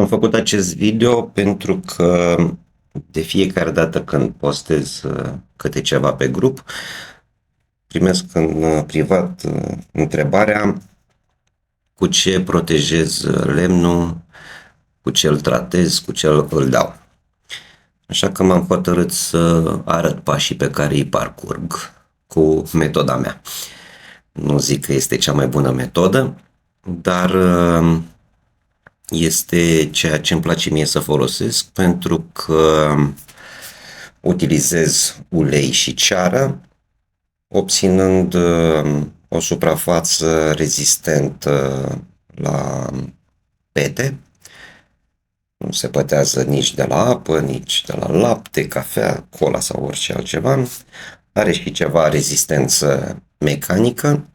Am făcut acest video pentru că de fiecare dată când postez câte ceva pe grup, primesc în privat întrebarea cu ce protejez lemnul, cu ce îl tratez, cu ce îl dau. Așa că m-am hotărât să arăt pașii pe care îi parcurg cu metoda mea. Nu zic că este cea mai bună metodă, dar este ceea ce îmi place mie să folosesc, pentru că utilizez ulei și ceară, obținând o suprafață rezistentă la pete. Nu se pătează nici de la apă, nici de la lapte, cafea, cola sau orice altceva. Are și ceva rezistență mecanică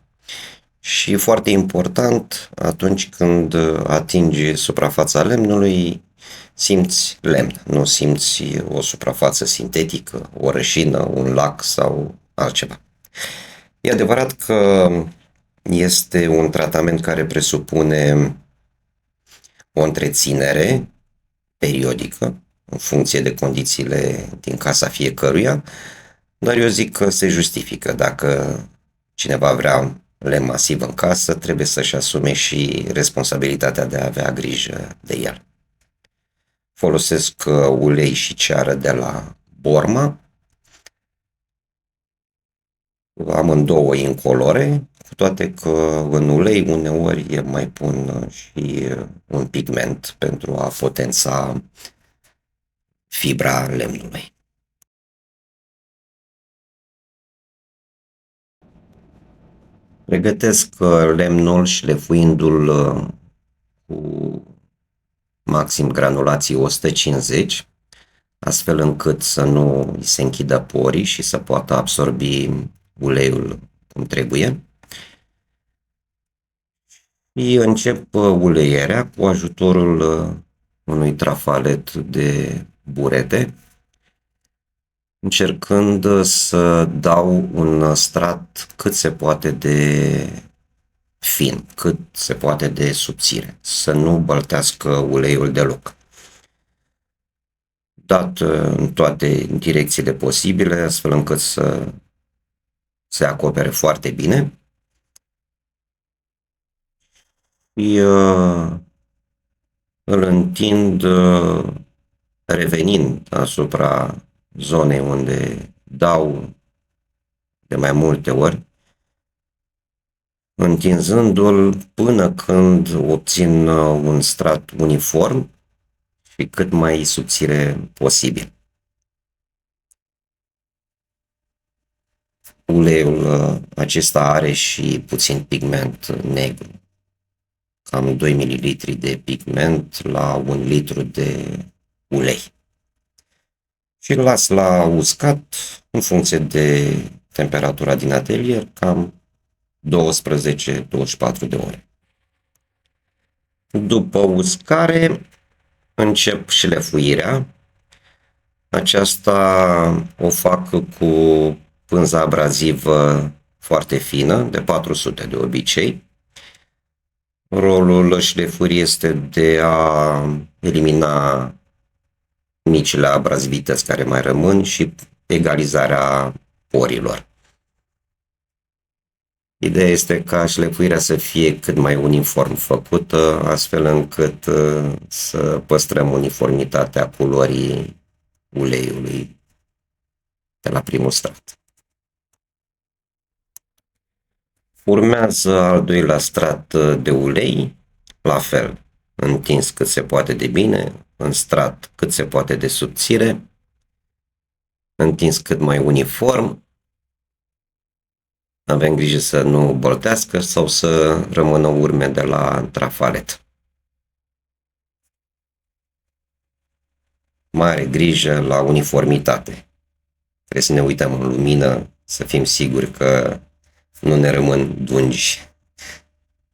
și, foarte important, atunci când atingi suprafața lemnului, simți lemn, nu simți o suprafață sintetică, o rășină, un lac sau altceva. E adevărat că este un tratament care presupune o întreținere periodică, în funcție de condițiile din casa fiecăruia, dar eu zic că se justifică. Dacă cineva vrea lemn masiv în casă, trebuie să-și asume și responsabilitatea de a avea grijă de el. Folosesc ulei și ceară de la Borma, amândouă incolore, cu toate că în ulei uneori mai pun și un pigment pentru a potența fibra lemnului. Pregătesc lemnul șlefuindu-l cu maxim granulații 150, astfel încât să nu îi se închidă porii și să poată absorbi uleiul cum trebuie. Și încep uleierea cu ajutorul unui trafalet de burete, încercând să dau un strat cât se poate de fin, cât se poate de subțire, să nu băltească uleiul deloc. Dat în toate direcțiile posibile, astfel încât să se acopere foarte bine. Și îl întind revenind asupra zonei unde dau de mai multe ori, întinzându-l până când obțin un strat uniform și cât mai subțire posibil. Uleiul acesta are și puțin pigment negru, cam 2 ml de pigment la 1 litru de ulei. Și îl las la uscat, în funcție de temperatura din atelier, cam 12-24 de ore. După uscare, încep șlefuirea. Aceasta o fac cu pânza abrazivă foarte fină, de 400 de obicei. Rolul șlefuirii este de a elimina micile abrazivități care mai rămân și egalizarea porilor. Ideea este ca șlefuirea să fie cât mai uniform făcută, astfel încât să păstrăm uniformitatea culorii uleiului de la primul strat. Urmează al doilea strat de ulei, la fel, întins cât se poate de bine, în strat cât se poate de subțire, întins cât mai uniform. Avem grijă să nu boltească sau să rămână urme de la trafalet. Mare grijă la uniformitate. Trebuie să ne uităm în lumină, să fim siguri că nu ne rămân dungi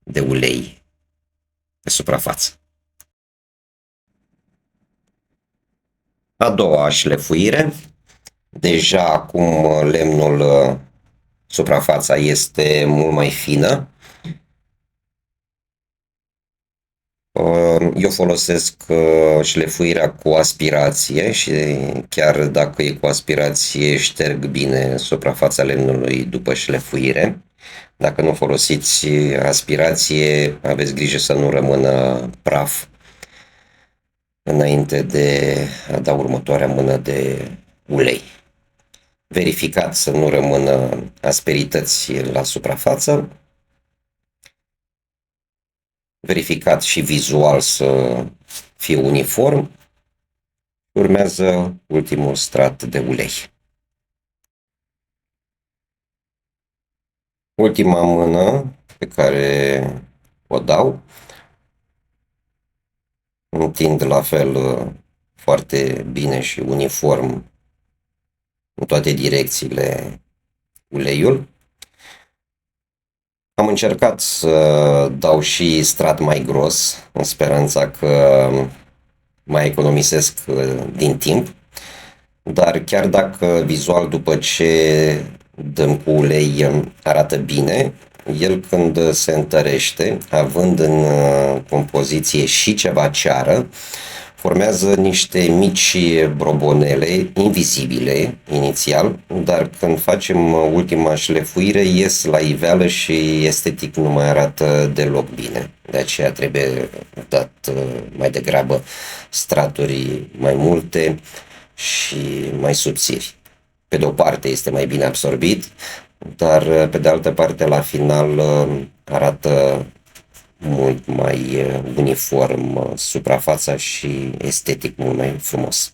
de ulei pe suprafață. A doua șlefuire. Deja acum lemnul, suprafața este mult mai fină. Eu folosesc șlefuirea cu aspirație și chiar dacă e cu aspirație șterg bine suprafața lemnului după șlefuire. Dacă nu folosiți aspirație, aveți grijă să nu rămână praf înainte de a da următoarea mână de ulei. Verificat să nu rămână asperități la suprafață. Verificat și vizual să fie uniform. Urmează ultimul strat de ulei. Ultima mână pe care o dau, întind la fel foarte bine și uniform în toate direcțiile uleiul. Am încercat să dau și strat mai gros, în speranța că mai economisesc din timp, dar chiar dacă vizual după ce dăm cu ulei arată bine, el când se întărește, având în compoziție și ceva ceară, formează niște mici brobonele invizibile inițial, dar când facem ultima șlefuire ies la iveală și estetic nu mai arată deloc bine. De aceea trebuie dat mai degrabă straturi mai multe și mai subțiri. Pe de o parte este mai bine absorbit, dar pe de altă parte la final arată mult mai uniform suprafața și estetic mult mai frumos.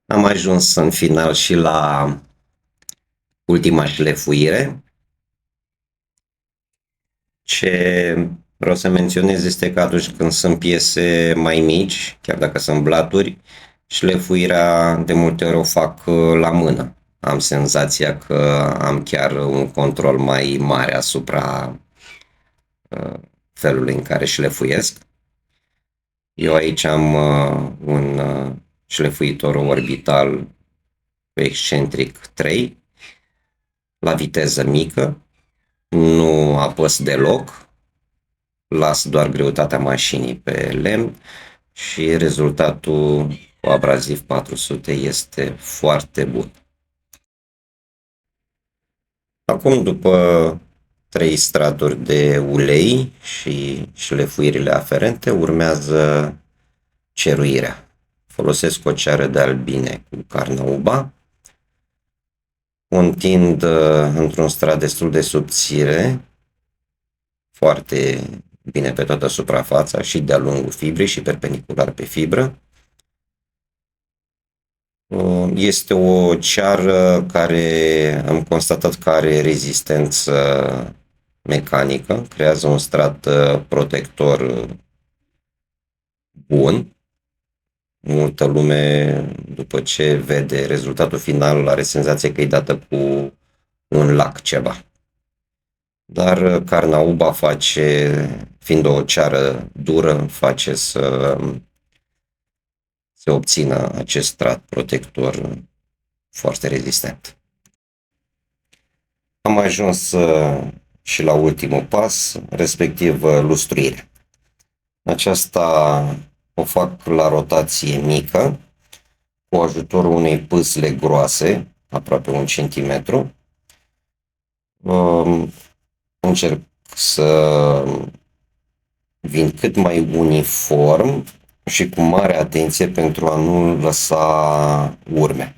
Am ajuns în final și la ultima șlefuire. Ce vreau să menționez este că atunci când sunt piese mai mici, chiar dacă sunt blaturi, șlefuirea de multe ori o fac la mână. Am senzația că am chiar un control mai mare asupra felului în care șlefuiesc. Eu aici am un șlefuitor orbital cu excentric 3 la viteză mică, nu apăs deloc, las doar greutatea mașinii pe lemn și rezultatul cu abraziv 400 este foarte bun. Acum, după 3 straturi de ulei și șlefuirile aferente, urmează ceruirea. Folosesc o ceară de albine cu carnauba, o întind într-un strat destul de subțire, foarte bine pe toată suprafața și de-a lungul fibrei și perpendicular pe fibră. Este o ceară care am constatat că are rezistență mecanică, creează un strat protector bun. Multă lume, după ce vede rezultatul final, are senzația că e dată cu un lac ceva. Dar carnauba face, fiind o ceară dură, face să se obțină acest strat protector foarte rezistent. Am ajuns și la ultimul pas, respectiv lustruirea. Aceasta o fac la rotație mică, cu ajutorul unei pâsle groase, aproape 1 cm. Încerc să vin cât mai uniform și cu mare atenție pentru a nu lăsa urme.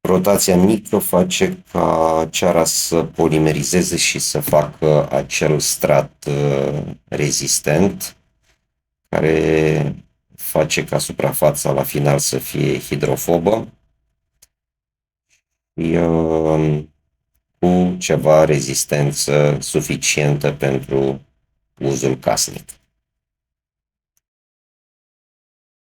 Rotația mică face ca ceara să polimerizeze și să facă acel strat rezistent care face ca suprafața la final să fie hidrofobă și cu ceva rezistență suficientă pentru uzul casnic.